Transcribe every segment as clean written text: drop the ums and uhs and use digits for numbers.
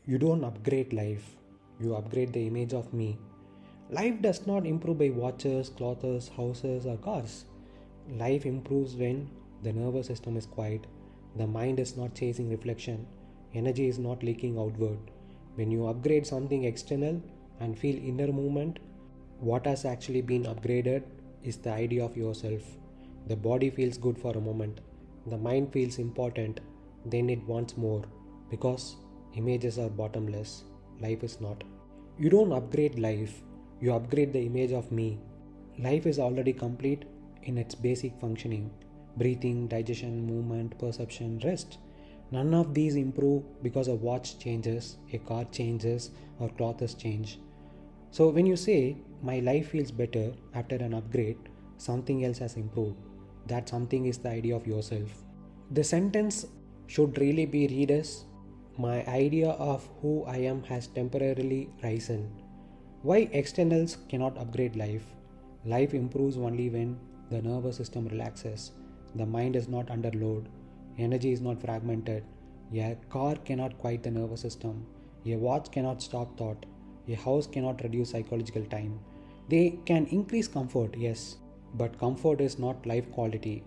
You don't upgrade life, you upgrade the image of me. Life does not improve by watches, clothes, houses, or cars. Life improves when the nervous system is quiet, the mind is not chasing reflection, energy is not leaking outward. When you upgrade something external and feel inner movement, what has actually been upgraded is the idea of yourself. The body feels good for a moment, the mind feels important, then it wants more because images are bottomless, life is not. You don't upgrade life, you upgrade the image of me. Life is already complete in its basic functioning: breathing, digestion, movement, perception, rest. None of these improve because a watch changes, a car changes, or clothes change. So, when you say, my life feels better after an upgrade, something else has improved. That something is the idea of yourself. The sentence should really be read as, my idea of who I am has temporarily risen. Why externals cannot upgrade life? Life improves only when the nervous system relaxes, the mind is not under load, energy is not fragmented. A car cannot quiet the nervous system, a watch cannot stop thought, a house cannot reduce psychological time. They can increase comfort, yes, but comfort is not life quality.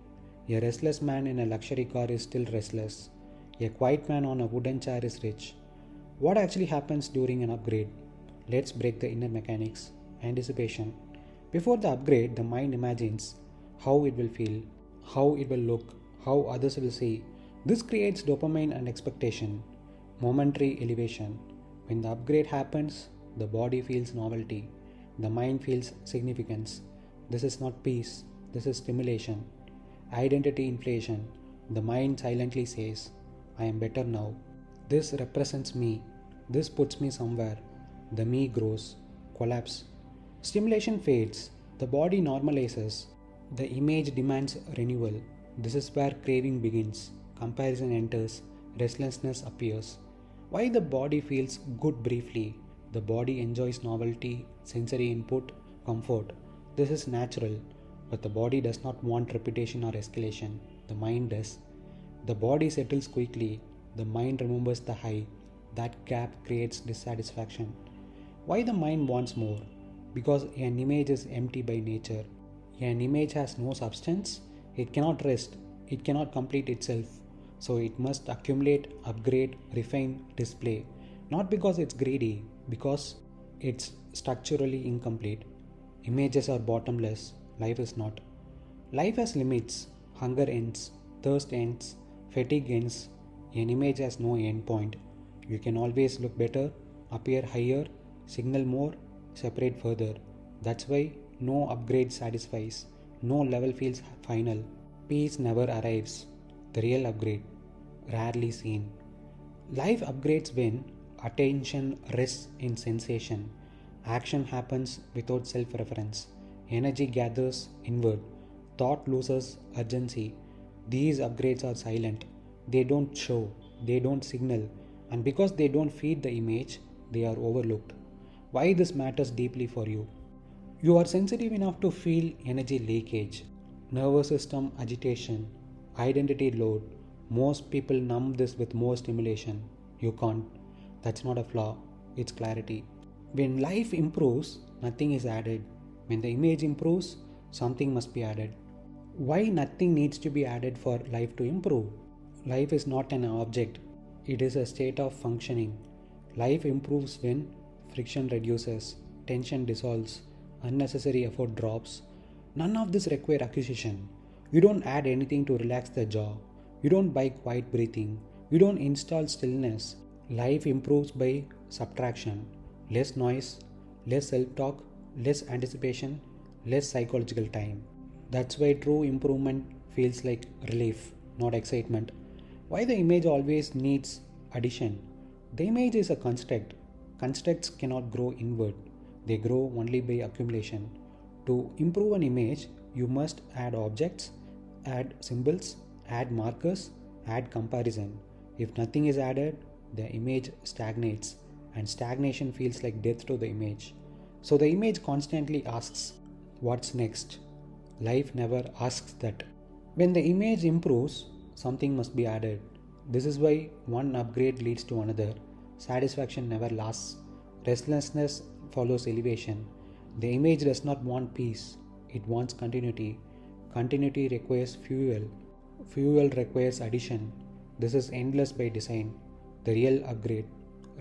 A restless man in a luxury car is still restless. A quiet man on a wooden chair is rich. What actually happens during an upgrade? Let's break the inner mechanics. Anticipation. Before the upgrade, the mind imagines how it will feel, how it will look, how others will see. This creates dopamine and expectation. Momentary elevation. When the upgrade happens, the body feels novelty. The mind feels significance. This is not peace, this is stimulation. Identity inflation. The mind silently says, I am better now. This represents me. This puts me somewhere. The me grows. Collapse. Stimulation fades. The body normalizes. The image demands renewal. This is where craving begins. Comparison enters. Restlessness appears. Why the body feels good briefly? The body enjoys novelty, sensory input, comfort. This is natural, but the body does not want repetition or escalation. The mind does. The body settles quickly. The mind remembers the high. That gap creates dissatisfaction. Why the mind wants more? Because an image is empty by nature. An image has no substance. It cannot rest. It cannot complete itself. So it must accumulate, upgrade, refine, display. Not because it's greedy, because it's structurally incomplete. Images are bottomless. Life is not. Life has limits. Hunger ends. Thirst ends. Fatigue ends. An image has no end point. You can always look better, appear higher, signal more, separate further. That's why no upgrade satisfies. No level feels final. Peace never arrives. The real upgrade, rarely seen. Life upgrades when attention rests in sensation. Action happens without self reference. Energy gathers inward. Thought loses urgency. These upgrades are silent. They don't show. They don't signal. And because they don't feed the image, they are overlooked. Why this matters deeply for you? You are sensitive enough to feel energy leakage, nervous system agitation, identity load. Most people numb this with more stimulation. You can't. That's not a flaw, it's clarity. When life improves, nothing is added. When the image improves, something must be added. Why nothing needs to be added for life to improve? Life is not an object, it is a state of functioning. Life improves when friction reduces, tension dissolves, unnecessary effort drops. None of this require acquisition. You don't add anything to relax the jaw. You don't buy quiet breathing. You don't install stillness. Life improves by subtraction. Less noise, less self-talk, less anticipation, less psychological time. That's why true improvement feels like relief, not excitement. Why the image always needs addition? The image is a construct. Constructs cannot grow inward. They grow only by accumulation. To improve an image, you must add objects, add symbols, add markers, add comparison. If nothing is added, the image stagnates, and stagnation feels like death to the image. So the image constantly asks, what's next? Life never asks that. When the image improves, something must be added. This is why one upgrade leads to another. Satisfaction never lasts. Restlessness follows elevation. The image does not want peace, it wants continuity. Continuity requires fuel. Fuel requires addition. This is endless by design. The real upgrade,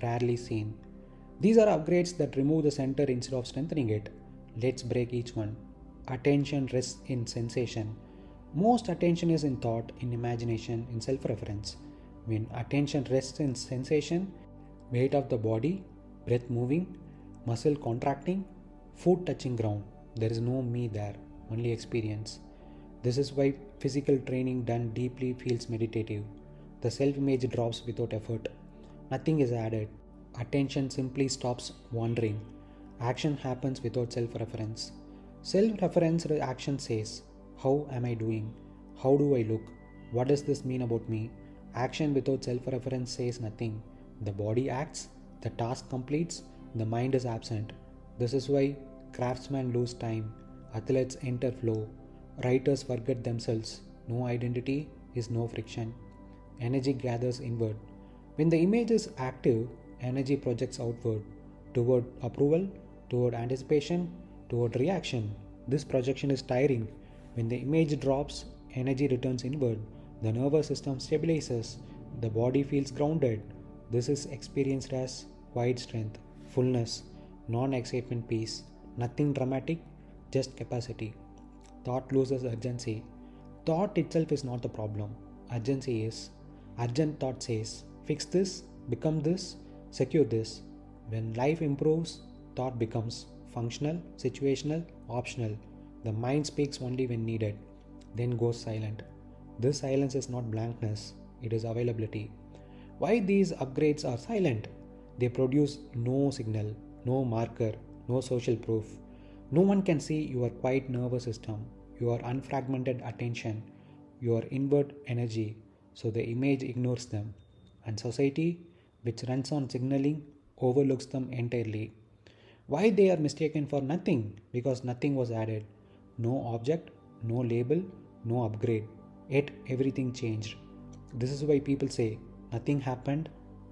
rarely seen. These are upgrades that remove the center instead of strengthening it. Let's break each one. Attention rests in sensation. Most attention is in thought, in imagination, in self reference. When attention rests in sensation, weight of the body, breath moving, muscle contracting, foot touching ground, there is no me there, only experience. This is why physical training done deeply feels meditative. The self image drops without effort. Nothing is added. Attention simply stops wandering. Action happens without self reference. Self reference action says, how am I doing? How do I look? What does this mean about me? Action without self reference says nothing. The body acts, the task completes, the mind is absent. This is why craftsmen lose time, athletes enter flow, writers forget themselves. No identity is no friction. Energy gathers inward. When the image is active, energy projects outward, toward approval, toward anticipation, toward reaction. This projection is tiring. When the image drops, energy returns inward. The nervous system stabilizes. The body feels grounded. This is experienced as quiet strength, fullness, non-excitement peace. Nothing dramatic, just capacity. Thought loses urgency. Thought itself is not the problem. Urgency is. Urgent thought says, fix this, become this, secure this. When life improves, thought becomes functional, situational, optional. The mind speaks only when needed, then goes silent. This silence is not blankness, it is availability. Why these upgrades are silent? They produce no signal, no marker, no social proof. No one can see your quiet nervous system, your unfragmented attention, your inward energy, so the image ignores them. And society, which runs on signaling, overlooks them entirely. Why they are mistaken for nothing? Because nothing was added. No object, no label, no upgrade. Yet everything changed. This is why people say nothing happened,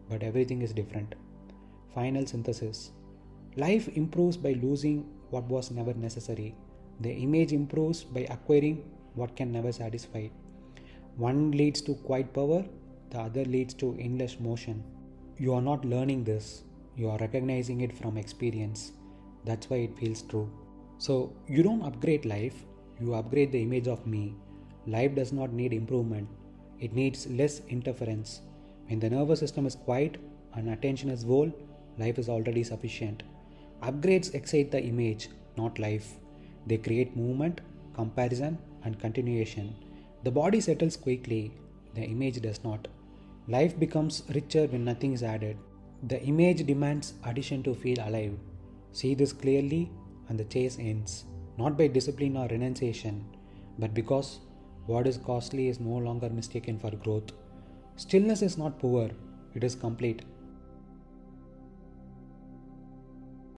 but everything is different. Final synthesis. Life improves by losing what was never necessary. The image improves by acquiring what can never satisfy. One leads to quiet power, the other leads to endless motion. You are not learning this, you are recognizing it from experience. That's why it feels true. So, you don't upgrade life, you upgrade the image of me. Life does not need improvement, it needs less interference. When the nervous system is quiet and attention is whole, life is already sufficient. Upgrades excite the image, not life. They create movement, comparison, and continuation. The body settles quickly, the image does not. Life becomes richer when nothing is added. The image demands addition to feel alive. See this clearly, and the chase ends, not by discipline or renunciation, but because what is costly is no longer mistaken for growth. Stillness is not poor, it is complete.